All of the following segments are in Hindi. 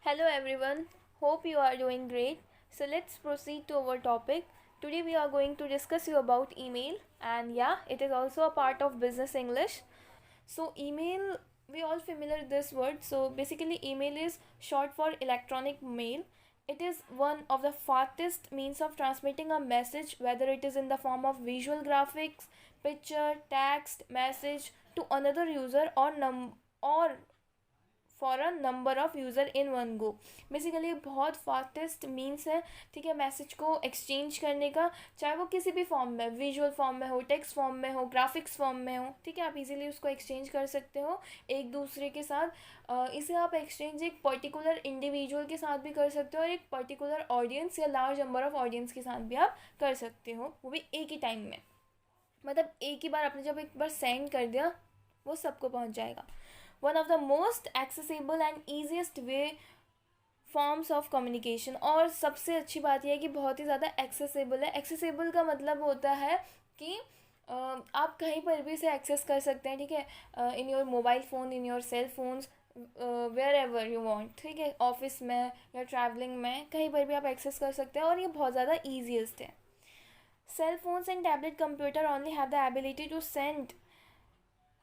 Hello everyone, hope you are doing great. So let's proceed to our topic. Today we are going to discuss you about email, and yeah, it is also a part of business English. So email, we all familiar with this word. So basically email is short for electronic mail. It is one of the fastest means of transmitting a message, whether it is in the form of visual graphics, picture, text, message to another user or for a number of user in one go. Basically बहुत फास्टेस्ट मीन्स है, ठीक है, मैसेज को एक्सचेंज करने का, चाहे वो किसी भी फॉर्म में, विजुअल फॉर्म में हो, टेक्स्ट फॉर्म में हो, ग्राफिक्स फॉर्म में हो, ठीक है, आप इजीली उसको एक्सचेंज कर सकते हो एक दूसरे के साथ. इसे आप एक्सचेंज एक पर्टिकुलर इंडिविजुअल के साथ भी कर सकते हो और एक पर्टिकुलर ऑडियंस या लार्ज नंबर ऑफ ऑडियंस के साथ भी आप कर सकते हो, वो भी एक ही टाइम में. मतलब एक ही बार आपने जब एक बार सेंड कर दिया वो सबको पहुंच जाएगा. One of the most accessible and easiest way forms of communication. और सबसे अच्छी बात यह है कि बहुत ही ज़्यादा एक्सेसिबल है. एक्सेसिबल का मतलब होता है कि आप कहीं पर भी इसे एक्सेस कर सकते हैं, ठीक है, in your mobile phone, in your cell phones, wherever you want, ठीक है, ऑफिस में या ट्रैवलिंग में, कहीं पर भी आप एक्सेस कर सकते हैं और ये बहुत ज़्यादा ईजीएस्ट है. Cell phones and tablet computer only have the ability to send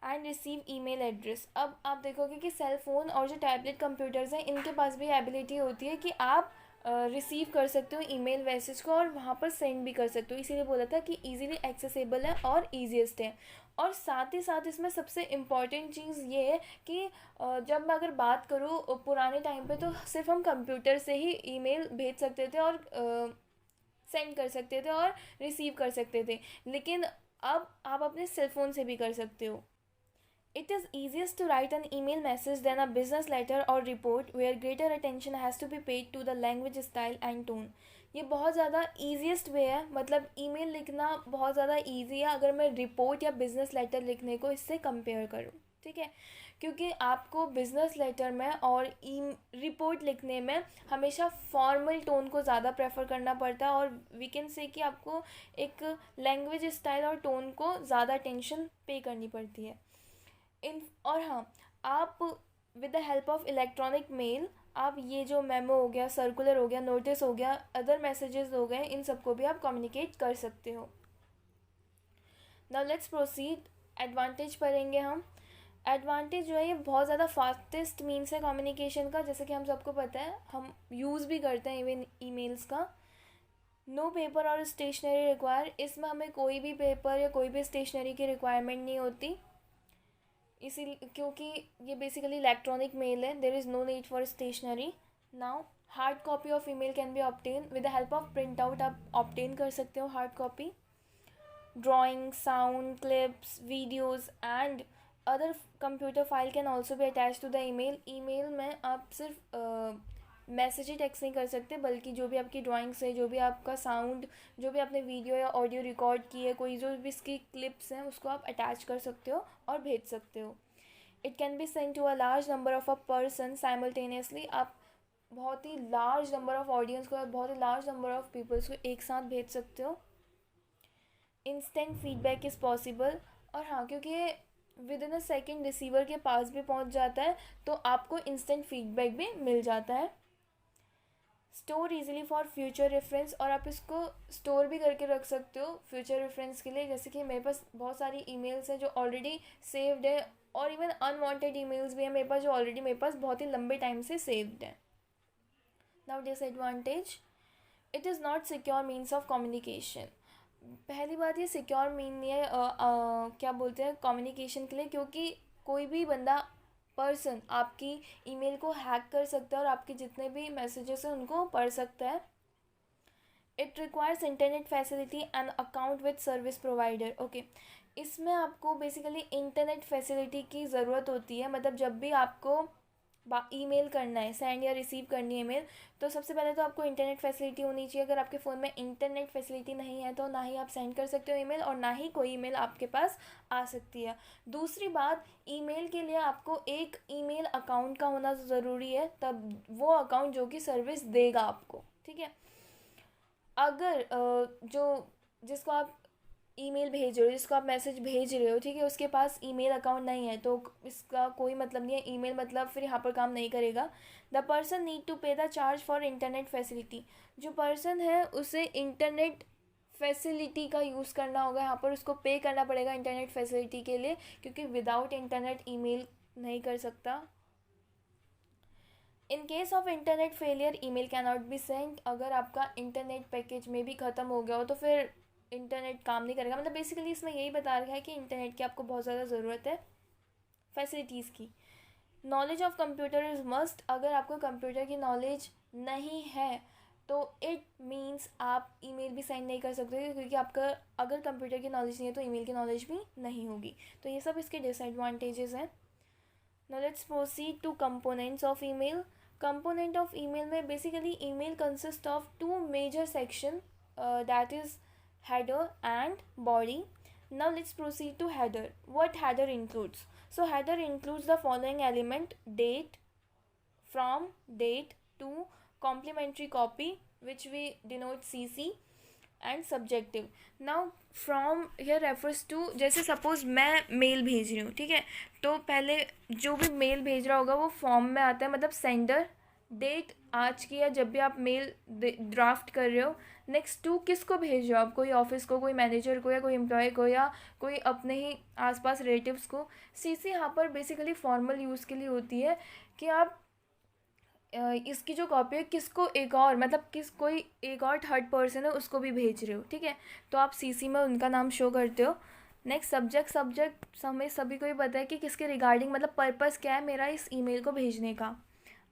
and receive email address. अब आप देखोगे कि सेल फ़ोन और जो टैबलेट कंप्यूटर्स हैं इनके पास भी एबिलिटी होती है कि आप रिसीव कर सकते हो ईमेल मैसेज को और वहाँ पर सेंड भी कर सकते हो. इसीलिए बोला था कि इजीली एक्सेसिबल है और ईजीएस्ट है. और साथ ही साथ इसमें सबसे इम्पॉर्टेंट चीज़ ये है कि जब मैं अगर बात करूँ पुराने टाइम पे, तो सिर्फ हम कंप्यूटर से ही ईमेल भेज सकते थे और सेंड कर सकते थे और रिसीव कर सकते थे. लेकिन अब आप अपने सेल फ़ोन से भी कर सकते हो. It is easiest to write an email message than a business letter or report where greater attention has to be paid to the language style and tone. ये बहुत ज़्यादा ईजीएस्ट वे है, मतलब ईमेल लिखना बहुत ज़्यादा ईजी है अगर मैं रिपोर्ट या बिज़नेस लेटर लिखने को इससे कंपेयर करूँ, ठीक है. क्योंकि आपको बिज़नेस लेटर में और ई रिपोर्ट लिखने में हमेशा फॉर्मल टोन को ज़्यादा प्रेफर करना पड़ता है और वी कैन से कि आपको एक लैंग्वेज स्टाइल और टोन को ज़्यादा अटेंशन पे करनी पड़ती है. इन और हाँ, आप with the help of electronic mail आप ये जो मेमो हो गया, सर्कुलर हो गया, नोटिस हो गया, अदर मैसेजेस हो गए, इन सबको भी आप कम्युनिकेट कर सकते हो. Now let's proceed. एडवांटेज पढ़ेंगे हम. एडवांटेज जो है ये बहुत ज़्यादा फास्टेस्ट मीन्स है कम्युनिकेशन का, जैसे कि हम सबको पता है, हम यूज़ भी करते हैं इवन ईमेल्स का. नो पेपर और स्टेशनरी रिक्वायर. इसमें हमें कोई भी पेपर या कोई भी स्टेशनरी की रिक्वायरमेंट नहीं होती, इसी क्योंकि ये बेसिकली इलेक्ट्रॉनिक मेल है. There is no need for stationery. Now hard copy of email can be obtain with the help of print out. आप ऑब्टेन कर सकते हो hard copy. Drawing, sound clips, videos and other computer file can also भी attach to the email. Email में आप सिर्फ मैसेज ही टेक्स्ट नहीं कर सकते, बल्कि जो भी आपकी ड्राइंग्स है, जो भी आपका साउंड, जो भी आपने वीडियो या ऑडियो रिकॉर्ड की है, कोई जो भी इसकी क्लिप्स हैं, उसको आप अटैच कर सकते हो और भेज सकते हो. It can be send to a large number of a person simultaneously. आप बहुत ही लार्ज नंबर ऑफ ऑडियंस को, बहुत ही लार्ज नंबर ऑफ पीपल्स को एक साथ भेज सकते हो. Instant feedback is possible. और हाँ, क्योंकि within a second receiver के पास भी पहुंच जाता है, तो आपको इंस्टेंट फीडबैक भी मिल जाता है. Store easily for future reference. और आप इसको स्टोर भी करके रख सकते हो फ्यूचर रेफरेंस के लिए. जैसे कि मेरे पास बहुत सारी ईमेल्स हैं जो ऑलरेडी सेव्ड है, और इवन अनवांटेड ईमेल्स भी हैं मेरे पास जो ऑलरेडी मेरे पास बहुत ही लंबे टाइम से सेव्ड हैं. Now disadvantage. It is not secure means of communication. पहली बात, ये सिक्योर मीन नहीं है क्या बोलते हैं कम्युनिकेशन के लिए, क्योंकि कोई भी बंदा, पर्सन आपकी ईमेल को हैक कर सकता है और आपके जितने भी मैसेजेस हैं उनको पढ़ सकता है. It requires internet facility and account with service provider. Okay, इसमें आपको बेसिकली इंटरनेट फैसिलिटी की ज़रूरत होती है. मतलब जब भी आपको ईमेल करना है, सेंड या रिसीव करनी है ईमेल, तो सबसे पहले तो आपको इंटरनेट फैसिलिटी होनी चाहिए. अगर आपके फ़ोन में इंटरनेट फैसिलिटी नहीं है तो ना ही आप सेंड कर सकते हो ईमेल, और ना ही कोई ईमेल आपके पास आ सकती है. दूसरी बात, ईमेल के लिए आपको एक ईमेल अकाउंट का होना ज़रूरी है, तब वो अकाउंट जो कि सर्विस देगा आपको, ठीक है. अगर जो जिसको आप ईमेल भेज रहे हो, जिसको आप मैसेज भेज रहे हो, ठीक है, उसके पास ईमेल अकाउंट नहीं है तो इसका कोई मतलब नहीं है, ईमेल मतलब फिर यहाँ पर काम नहीं करेगा। द पर्सन नीड टू पे the charge for internet facility, जो पर्सन है उसे इंटरनेट फैसिलिटी का यूज़ करना होगा, यहाँ पर उसको पे करना पड़ेगा इंटरनेट फैसिलिटी के लिए, क्योंकि विदाउट इंटरनेट ईमेल नहीं कर सकता। इन case of internet failure email can not be send, अगर आपका इंटरनेट पैकेज में भी ख़त्म हो गया हो तो फिर इंटरनेट काम नहीं करेगा। मतलब बेसिकली इसमें यही बता रखा है कि इंटरनेट की आपको बहुत ज़्यादा ज़रूरत है, फैसिलिटीज़ की। Knowledge of computer is must, अगर आपको कंप्यूटर की नॉलेज नहीं है तो इट मीन्स आप ईमेल भी सेंड नहीं कर सकते, क्योंकि आपका अगर कंप्यूटर की नॉलेज नहीं है तो ईमेल की नॉलेज भी नहीं होगी। तो ये सब इसके डिसएडवांटेजेस हैं। Now let's proceed to components of email. Component of email में basically email consists of two major section, that is header and body. Now let's proceed to header. What header includes? So header includes the following element: date, from, date, to, complementary copy which we denote CC, and subjective. Now from here refers to, जैसे सपोज मैं मेल भेज रही हूँ, ठीक है, तो पहले जो भी मेल भेज रहा होगा वो फॉर्म में आता है, मतलब सेंडर, डेट आज की, या जब भी आप मेल ड्राफ्ट कर रहे हो। नेक्स्ट टू, किसको भेज रहे हो आप, कोई ऑफिस को, कोई मैनेजर को, या कोई एम्प्लॉय को, या कोई अपने ही आसपास रिलेटिव्स को। सीसी यहाँ पर बेसिकली फॉर्मल यूज़ के लिए होती है कि आप इसकी जो कॉपी है किसको, एक और मतलब किस कोई एक और थर्ड पर्सन है उसको भी भेज रहे हो, ठीक है, तो आप सीसी में उनका नाम शो करते हो। नेक्स्ट सब्जेक्ट, सब्जेक्ट हमें सभी को ही पता है कि किसके रिगार्डिंग, मतलब पर्पस क्या है मेरा इस ईमेल को भेजने का।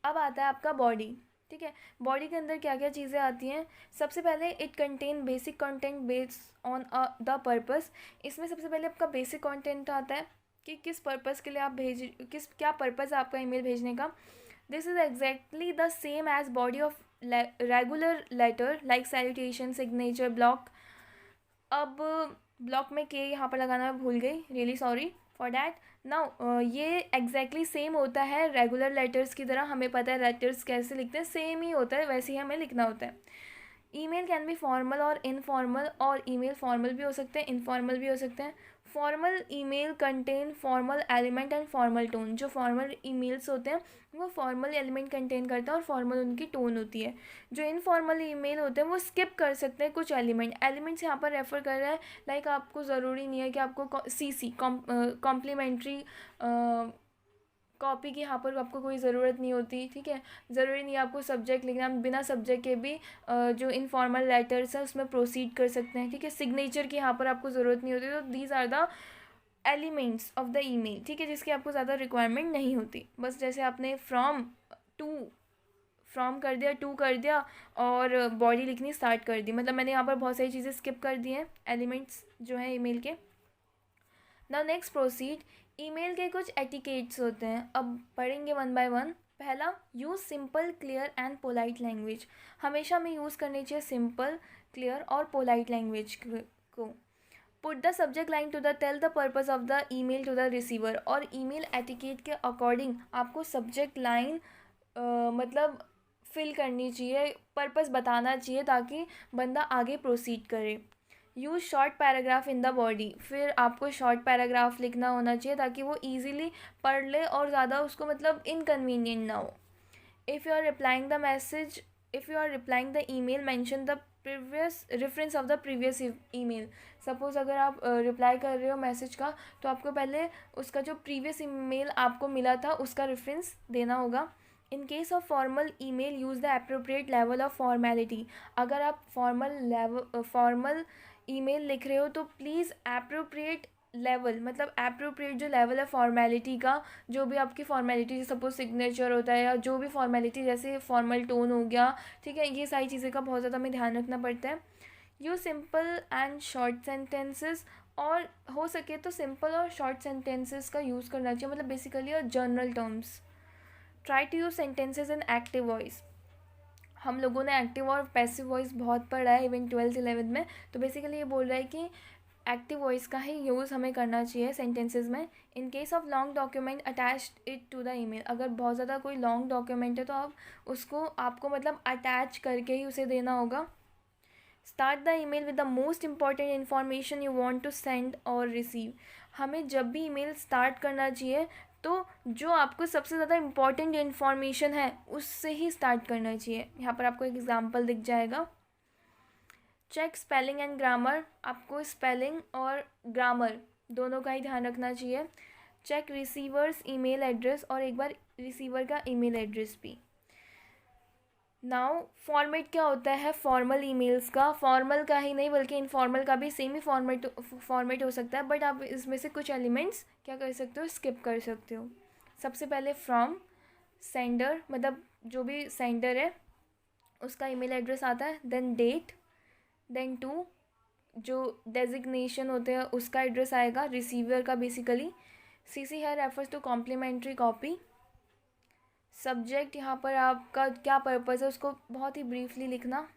अब आता है आपका बॉडी, ठीक है, बॉडी के अंदर क्या क्या चीज़ें आती हैं। सबसे पहले it contain basic content based on the purpose, इसमें सबसे पहले आपका बेसिक कंटेंट आता है कि किस पर्पस के लिए आप क्या पर्पस है आपका ईमेल भेजने का। This is exactly the same as body of regular letter like salutation, signature, block. अब ब्लॉक में के यहाँ पर लगाना मैं भूल गई, really sorry for that. Now ये एग्जैक्टली सेम होता है रेगुलर लेटर्स की तरह, हमें पता है लेटर्स कैसे लिखते हैं, सेम ही होता है, वैसे ही हमें लिखना होता है। ईमेल कैन बी फॉर्मल और इनफॉर्मल, और ईमेल फॉर्मल भी हो सकते हैं, इनफॉर्मल भी हो सकते हैं। Formal email contain formal element and formal tone, जो फॉर्मल ईमेल्स होते हैं वो फॉर्मल एलिमेंट कंटेन करता है और फॉर्मल उनकी टोन होती है। जो इनफॉर्मल ईमेल होते हैं वो स्किप कर सकते हैं कुछ एलिमेंट्स यहाँ पर रेफर कर रहा है, लाइक आपको ज़रूरी नहीं है कि आपको सीसी कॉम्प्लीमेंट्री कॉपी की यहाँ पर आपको कोई ज़रूरत नहीं होती, ठीक है, ज़रूरी नहीं है आपको सब्जेक्ट लिखना, बिना सब्जेक्ट के भी जो इनफॉर्मल लेटर्स हैं उसमें प्रोसीड कर सकते हैं, ठीक है। सिग्नेचर की यहाँ पर आपको ज़रूरत नहीं होती, तो these are the elements of the email, ठीक है, जिसकी आपको ज़्यादा रिक्वायरमेंट नहीं होती। बस जैसे आपने फ्रॉम कर दिया, टू कर दिया, और बॉडी लिखनी स्टार्ट कर दी, मतलब मैंने यहाँ पर बहुत सारी चीज़ें स्किप कर दी हैं, एलिमेंट्स जो हैं ईमेल के। नाउ नेक्स्ट प्रोसीड, ईमेल के कुछ एटिकेट्स होते हैं, अब पढ़ेंगे वन बाय वन। पहला, use simple, clear and polite language, हमेशा हमें यूज़ करनी चाहिए सिंपल, क्लियर और पोलाइट लैंग्वेज को। Put the subject line to the tell the purpose of the email to the receiver, और ईमेल एटिकेट के अकॉर्डिंग आपको सब्जेक्ट लाइन मतलब फिल करनी चाहिए, पर्पस बताना चाहिए ताकि बंदा आगे प्रोसीड करे। Use short paragraph in the body, फिर आपको शॉर्ट पैराग्राफ लिखना होना चाहिए ताकि वो ईजिली पढ़ ले और ज़्यादा उसको मतलब इनकन्वीनियंट ना हो। If you are replying the message, if you are replying the email mention the previous reference of the previous email, suppose अगर आप रिप्लाई कर रहे हो मैसेज का तो आपको पहले उसका जो प्रीवियस ईमेल आपको मिला था उसका रेफरेंस देना होगा। इन case of formal email use the appropriate level of formality, अगर आप फॉर्मल ईमेल लिख रहे हो तो प्लीज़ अप्रोप्रिएट लेवल, मतलब अप्रोप्रिएट जो लेवल है फॉर्मेलिटी का, जो भी आपकी फॉर्मेलिटी सपोज सिग्नेचर होता है या जो भी फॉर्मेलिटी, जैसे फॉर्मल टोन हो गया, ठीक है, ये सारी चीज़ें का बहुत ज़्यादा हमें ध्यान रखना पड़ता है। Use simple and short sentences, और हो सके तो सिंपल और शॉर्ट सेंटेंसेस का यूज़ करना चाहिए, मतलब बेसिकली और general terms. Try to use sentences in active voice, हम लोगों ने एक्टिव और पैसिव वॉइस बहुत पढ़ा है इवन 12th-11th में, तो बेसिकली ये बोल रहा है कि एक्टिव वॉइस का ही यूज़ हमें करना चाहिए सेंटेंसेस में। In case of long document attached it to the email, अगर बहुत ज़्यादा कोई लॉन्ग डॉक्यूमेंट है तो आप उसको आपको मतलब अटैच करके ही उसे देना होगा। Start the email with the most important information you want to send और रिसीव। हमें जब भी ईमेल स्टार्ट करना चाहिए तो जो आपको सबसे ज़्यादा इम्पॉर्टेंट इन्फॉर्मेशन है उससे ही स्टार्ट करना चाहिए। यहाँ पर आपको एक एग्जांपल दिख जाएगा। चेक स्पेलिंग एंड ग्रामर, आपको स्पेलिंग और ग्रामर दोनों का ही ध्यान रखना चाहिए। चेक रिसीवर्स ईमेल एड्रेस, और एक बार रिसीवर का ईमेल एड्रेस भी। नाउ फॉर्मेट क्या होता है फॉर्मल ईमेल्स का, फॉर्मल का ही नहीं बल्कि इनफॉर्मल का भी सेम ही फॉर्मेट हो सकता है, बट आप इसमें से कुछ एलिमेंट्स क्या कर सकते हो, स्किप कर सकते हो। सबसे पहले फ्रॉम सेंडर, मतलब जो भी सेंडर है उसका ईमेल एड्रेस आता है। देन डेट, देन टू, जो डेजिग्नेशन होते हैं उसका एड्रेस आएगा, रिसीवर का बेसिकली। सीसी है refers to complimentary copy. Subject, यहाँ पर आपका क्या पर्पज़ है उसको बहुत ही ब्रीफली लिखना।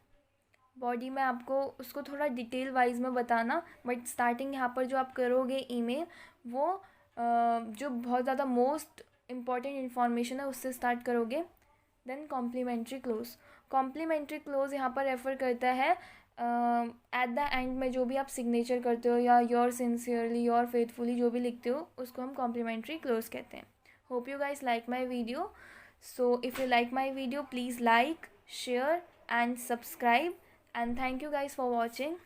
बॉडी में आपको उसको थोड़ा डिटेल वाइज में बताना, बट स्टार्टिंग यहाँ पर जो आप करोगे ईमेल वो जो बहुत ज़्यादा मोस्ट इम्पॉर्टेंट इन्फॉर्मेशन है उससे स्टार्ट करोगे। Then complimentary close. Complimentary close यहाँ पर रेफ़र करता है एट द एंड में जो भी आप सिग्नेचर करते हो या योर सिंसियरली, योर फेथफुली जो भी लिखते हो उसको हम कॉम्प्लीमेंट्री क्लोज कहते हैं। Hope you guys like my video. So if you like my video, please like, share and subscribe, and thank you guys for watching.